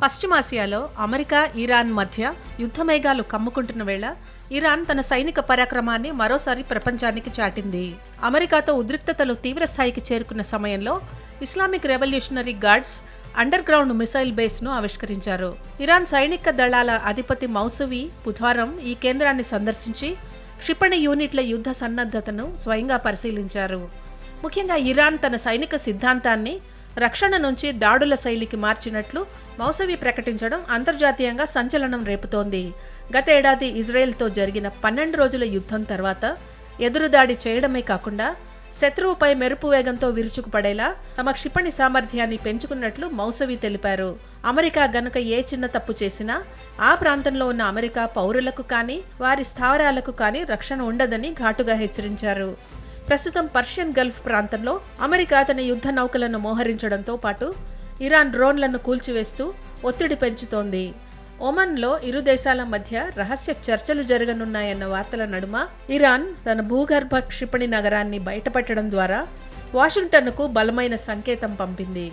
పశ్చిమాసియాలో America, Iran మధ్య యుద్ధ మేఘాలు కమ్ముకుంటున్న వేళ ఇరాన్ తన సైనిక పరాక్రమాన్ని మరోసారి ప్రపంచానికి చాటింది. అమెరికాతో ఉద్రిక్తతలు తీవ్రస్థాయికి చేరుకున్న సమయంలో Islamic revolutionary guards underground missile బేస్ను ఆవిష్కరించారు. ఇరాన్ సైనిక దళాల అధిపతి మౌసవి బుధవారం ఈ కేంద్రాన్ని సందర్శించి క్షిపణి యూనిట్ల యుద్ధ సన్నద్ధతను స్వయంగా పరిశీలించారు. ముఖ్యంగా ఇరాన్ తన సైనిక సిద్ధాంతాన్ని రక్షణ నుంచి దాడుల శైలికి మార్చినట్లు మౌసవి ప్రకటించడం అంతర్జాతీయంగా సంచలనం రేపుతోంది. గత ఏడాది ఇజ్రాయెల్తో జరిగిన 12 రోజుల యుద్ధం తర్వాత ఎదురుదాడి చేయడమే కాకుండా శత్రువుపై మెరుపు వేగంతో విరుచుకుపడేలా తమ క్షిపణి సామర్థ్యాన్ని పెంచుకున్నట్లు మౌసవి తెలిపారు. అమెరికా గనుక ఏ చిన్న తప్పు చేసినా ఆ ప్రాంతంలో ఉన్న అమెరికా పౌరులకు కానీ వారి స్థావరాలకు కానీ రక్షణ ఉండదని ఘాటుగా హెచ్చరించారు. ప్రస్తుతం పర్షియన్ గల్ఫ్ ప్రాంతంలో అమెరికా తన యుద్ధ నౌకలను మోహరించడంతో పాటు ఇరాన్ డ్రోన్లను కూల్చివేస్తూ ఒత్తిడి పెంచుతోంది. ఒమన్లో ఇరు దేశాల మధ్య రహస్య చర్చలు జరగనున్నాయన్న వార్తల నడుమ ఇరాన్ తన భూగర్భ క్షిపణి నగరాన్ని బయటపెట్టడం ద్వారా వాషింగ్టన్కు బలమైన సంకేతం పంపింది.